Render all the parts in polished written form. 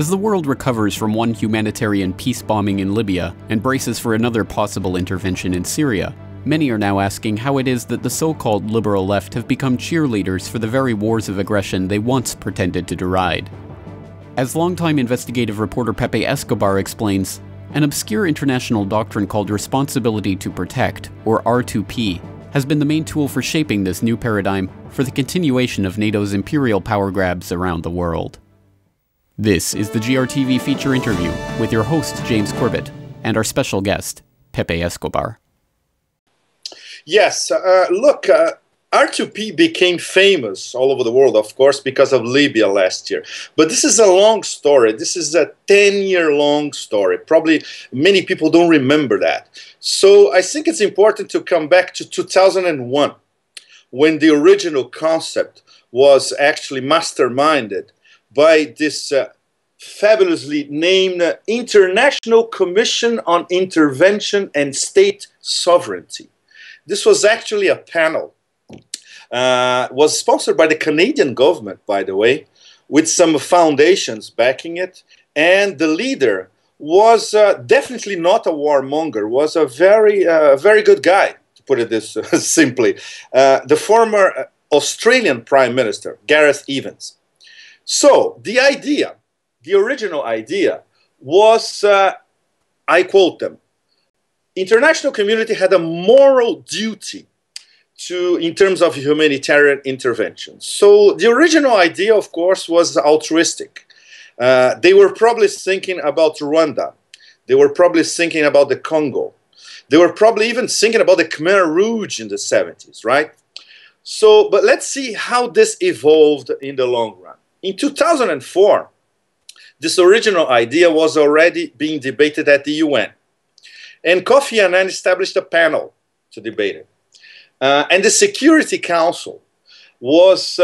As the world recovers from one humanitarian peace bombing in Libya and braces for another possible intervention in Syria, many are now asking how it is that the so-called liberal left have become cheerleaders for the very wars of aggression they once pretended to deride. As longtime investigative reporter Pepe Escobar explains, an obscure international doctrine called Responsibility to Protect, or R2P, has been the main tool for shaping this new paradigm for the continuation of NATO's imperial power grabs around the world. This is the GRTV Feature Interview with your host, James Corbett, and our special guest, Pepe Escobar. Yes, look, R2P became famous all over the world, of course, because of Libya last year. But this is a long story. This is a 10-year-long story. Probably many people don't remember that. So I think it's important to come back to 2001, when the original concept was actually masterminded by this fabulously named International Commission on Intervention and State Sovereignty. This was actually a panel. Was sponsored by the Canadian government, by the way, with some foundations backing it. And the leader was definitely not a warmonger, was a very good guy, to put it this simply. The former Australian Prime Minister, Gareth Evans. So the idea, the original idea was, I quote them, international community had a moral duty in terms of humanitarian intervention. So the original idea, of course, was altruistic. They were probably thinking about Rwanda. They were probably thinking about the Congo. They were probably even thinking about the Khmer Rouge in the 70s, right? So, but let's see how this evolved in the long run. In 2004, this original idea was already being debated at the UN. And Kofi Annan established a panel to debate it. And the Security Council was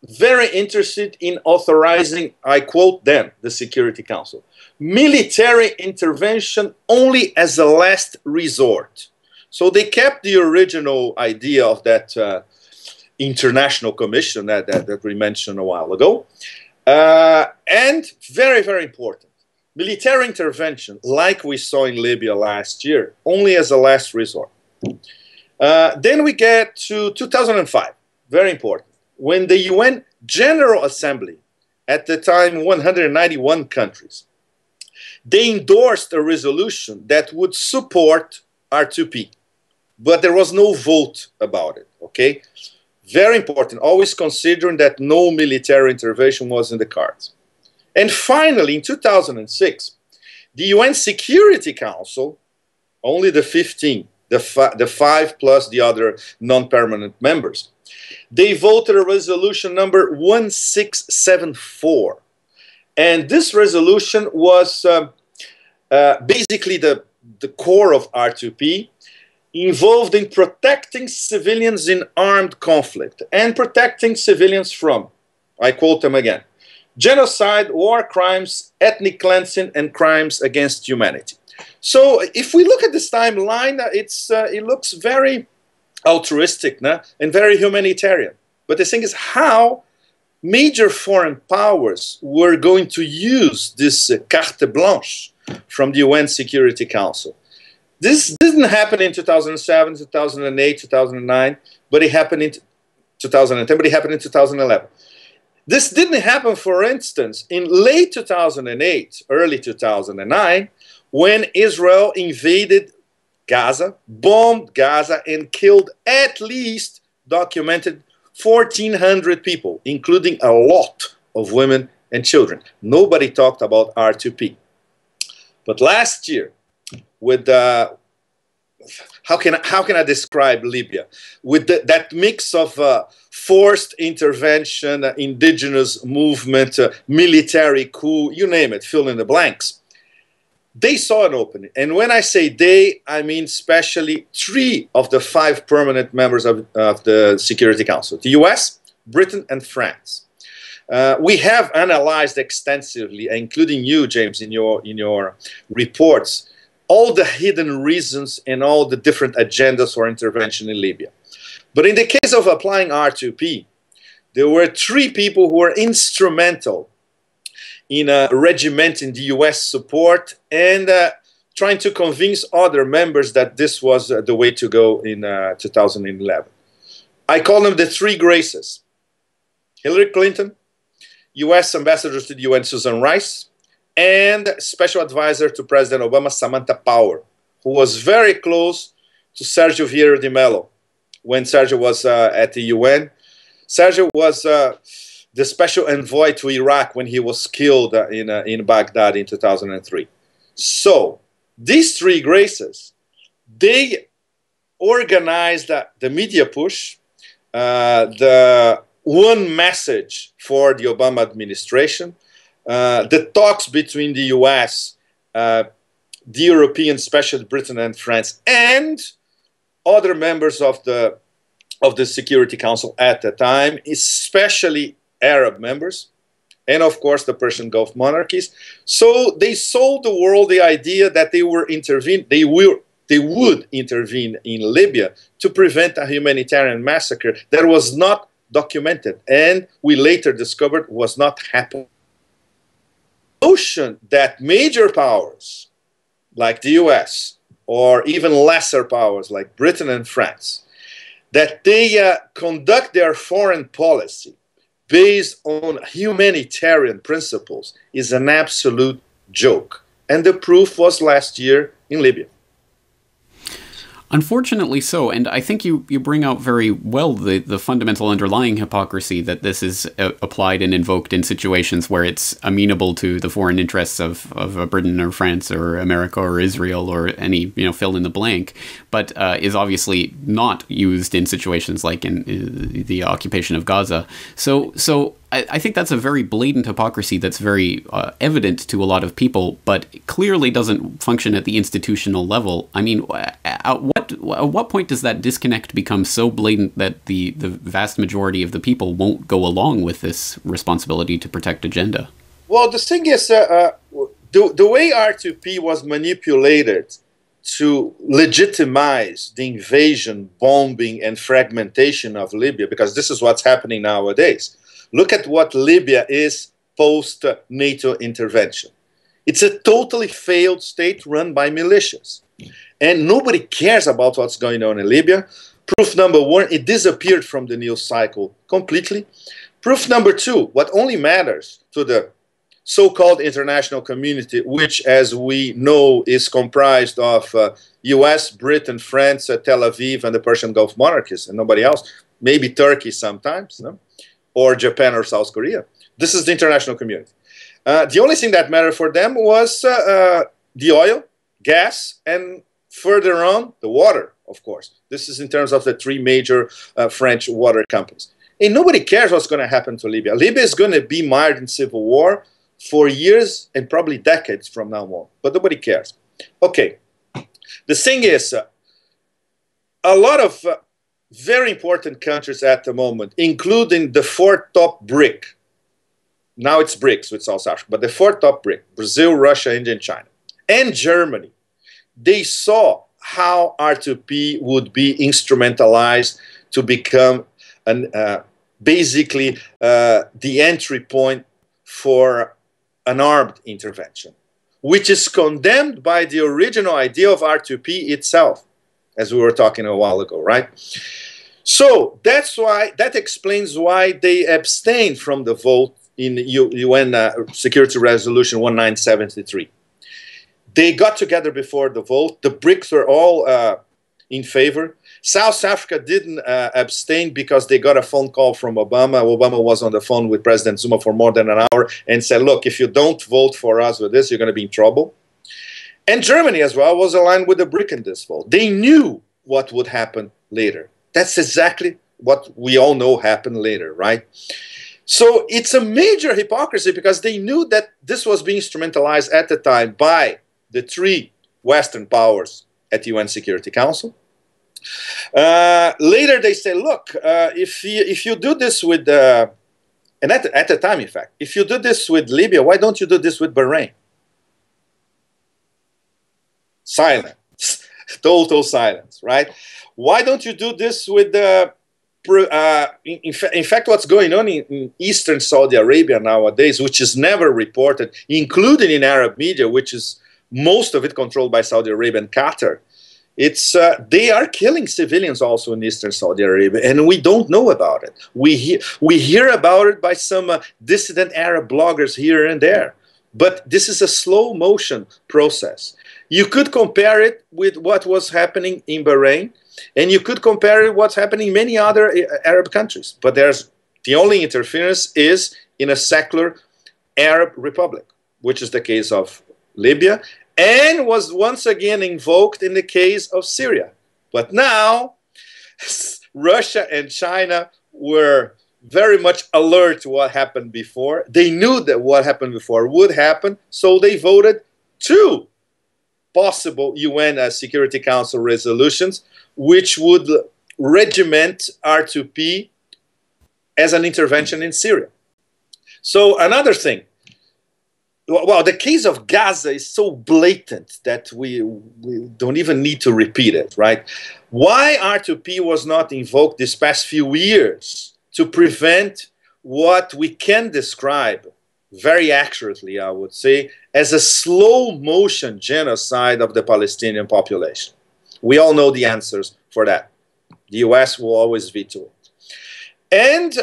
very interested in authorizing, I quote them, the Security Council, military intervention only as a last resort. So they kept the original idea of that international commission that we mentioned a while ago. And very, very important, military intervention, like we saw in Libya last year, only as a last resort. Then we get to 2005, very important, when the UN General Assembly, at the time 191 countries, they endorsed a resolution that would support R2P, but there was no vote about it, okay? Very important, always considering that no military intervention was in the cards. And finally, in 2006, the UN Security Council, only the 15, the 5 plus the other non-permanent members, they voted a resolution number 1674. And this resolution was basically the core of R2P, involved in protecting civilians in armed conflict and protecting civilians from, I quote them again, genocide, war crimes, ethnic cleansing, and crimes against humanity. So if we look at this timeline, it looks very altruistic and very humanitarian. But the thing is how major foreign powers were going to use this carte blanche from the UN Security Council. This didn't happen in 2007, 2008, 2009, but it happened in 2010, but it happened in 2011. This didn't happen, for instance, in late 2008, early 2009, when Israel invaded Gaza, bombed Gaza, and killed at least documented 1,400 people, including a lot of women and children. Nobody talked about R2P. But last year, with how can I describe Libya? With that mix of forced intervention, indigenous movement, military coup, you name it, fill in the blanks. They saw an opening. And when I say they, I mean especially 3 of the 5 permanent members of the Security Council, the US, Britain, and France. We have analyzed extensively, including you, James, in your reports, all the hidden reasons and all the different agendas for intervention in Libya. But in the case of applying R2P, there were 3 people who were instrumental in a regiment in the US support, and trying to convince other members that this was the way to go in 2011. I call them the three graces. Hillary Clinton, US Ambassador to the UN Susan Rice, and Special Advisor to President Obama Samantha Power, who was very close to Sergio Vieira de Mello when Sergio was at the UN. Sergio was the special envoy to Iraq when he was killed in Baghdad in 2003. So these three graces, they organized the media push, the one message for the Obama administration, the talks between the US, the European, especially Britain and France, and other members of the Security Council at the time, especially Arab members, and of course the Persian Gulf monarchies. So they sold the world the idea that they would intervene in Libya to prevent a humanitarian massacre that was not documented, and we later discovered was not happening. The notion that major powers like the US, or even lesser powers like Britain and France, that they conduct their foreign policy based on humanitarian principles is an absolute joke. And the proof was last year in Libya. Unfortunately so, and I think you bring out very well the fundamental underlying hypocrisy that this is applied and invoked in situations where it's amenable to the foreign interests of Britain or France or America or Israel or any, fill in the blank, but is obviously not used in situations like in the occupation of Gaza. So I think that's a very blatant hypocrisy that's very evident to a lot of people, but clearly doesn't function at the institutional level. I mean, at what point does that disconnect become so blatant that the vast majority of the people won't go along with this responsibility to protect agenda? Well, the thing is, the way R2P was manipulated to legitimize the invasion, bombing, and fragmentation of Libya, because this is what's happening nowadays. Look at what Libya is post-NATO intervention. It's a totally failed state run by militias. And nobody cares about what's going on in Libya. Proof number one, it disappeared from the news cycle completely. Proof number two, what only matters to the so-called international community, which, as we know, is comprised of US, Britain, France, Tel Aviv, and the Persian Gulf monarchies, and nobody else, maybe Turkey sometimes, or Japan or South Korea. This is the international community. The only thing that mattered for them was the oil, gas, and further on, the water, of course. This is in terms of the three major French water companies. And nobody cares what's going to happen to Libya. Libya is going to be mired in civil war for years and probably decades from now on. But nobody cares. Okay. The thing is, a lot of very important countries at the moment, including the fourth top BRIC. Now it's BRICS with South Africa, but the fourth top BRIC, Brazil, Russia, India, and China, and Germany, they saw how R2P would be instrumentalized to become basically the entry point for an armed intervention, which is condemned by the original idea of R2P itself, as we were talking a while ago, right? So that explains why they abstained from the vote in UN Security Resolution 1973. They got together before the vote. The BRICS were all in favor. South Africa didn't abstain because they got a phone call from Obama. Obama was on the phone with President Zuma for more than an hour and said, look, if you don't vote for us with this, you're going to be in trouble. And Germany as well was aligned with the BRIC in this vote. They knew what would happen later. That's exactly what we all know happened later, right? So it's a major hypocrisy because they knew that this was being instrumentalized at the time by the three Western powers at the UN Security Council. Later they say, look, if you do this with, and at the time, in fact, if you do this with Libya, why don't you do this with Bahrain? Silence, total silence, right? Why don't you do this with in fact, what's going on in eastern Saudi Arabia nowadays, which is never reported, including in Arab media, which is most of it controlled by Saudi Arabia and Qatar, they are killing civilians also in eastern Saudi Arabia, and we don't know about it. We hear about it by some dissident Arab bloggers here and there, but this is a slow motion process. You could compare it with what was happening in Bahrain, and you could compare it with what's happening in many other Arab countries. But the only interference is in a secular Arab republic, which is the case of Libya, and was once again invoked in the case of Syria. But now, Russia and China were very much alert to what happened before. They knew that what happened before would happen, so they voted 2 possible UN Security Council resolutions, which would regiment R2P as an intervention in Syria. So another thing, well, the case of Gaza is so blatant that we don't even need to repeat it, right? Why R2P was not invoked this past few years to prevent what we can describe very accurately, I would say, as a slow-motion genocide of the Palestinian population? We all know the answers for that. The US will always veto it. And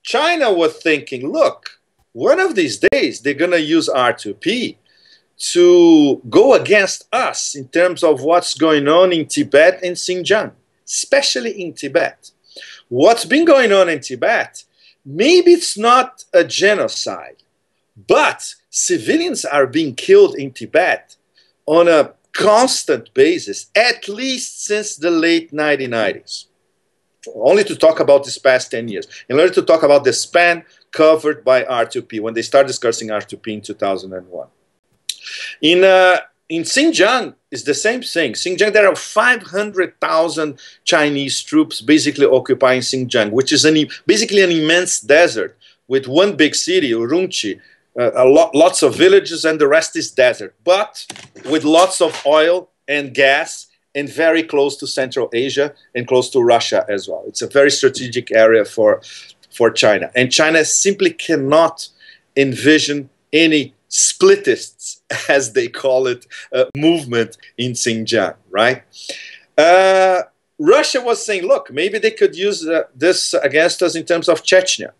China was thinking, look, one of these days they're going to use R2P to go against us in terms of what's going on in Tibet and Xinjiang, especially in Tibet. What's been going on in Tibet, maybe it's not a genocide, but civilians are being killed in Tibet on a constant basis, at least since the late 1990s. Only to talk about this past 10 years. In order to talk about the span covered by R2P, when they start discussing R2P in 2001. In Xinjiang, it's the same thing. Xinjiang, there are 500,000 Chinese troops basically occupying Xinjiang, which is basically an immense desert with one big city, Urumqi, lots of villages, and the rest is desert, but with lots of oil and gas, and very close to Central Asia and close to Russia as well. It's a very strategic area for China. And China simply cannot envision any splitists, as they call it, movement in Xinjiang, right? Russia was saying, look, maybe they could use this against us in terms of Chechnya.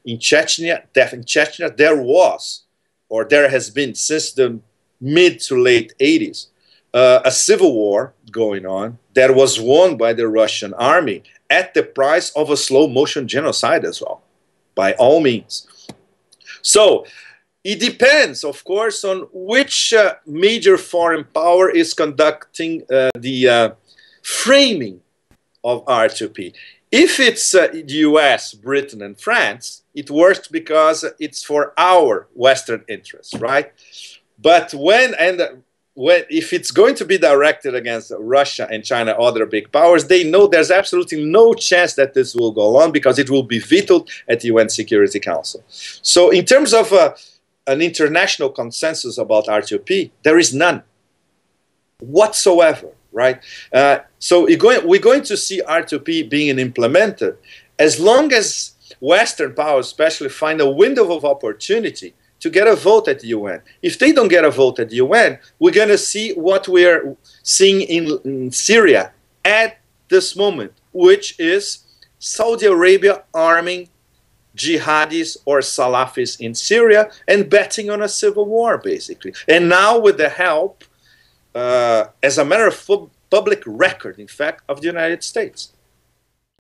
In Chechnya, there was, or there has been since the mid to late 80s, a civil war going on that was won by the Russian army at the price of a slow-motion genocide as well, by all means. So it depends, of course, on which major foreign power is conducting the framing of R2P. If it's the US, Britain, and France, it works because it's for our Western interests, right? But if it's going to be directed against Russia and China, other big powers, they know there's absolutely no chance that this will go on because it will be vetoed at the UN Security Council. So in terms of an international consensus about R2P, there is none whatsoever, right? So we're going to see R2P being implemented as long as Western powers especially find a window of opportunity to get a vote at the UN. If they don't get a vote at the UN, we're going to see what we're seeing in Syria at this moment, which is Saudi Arabia arming jihadis or Salafis in Syria and betting on a civil war, basically. And now with the help, as a matter of public record, in fact, of the United States.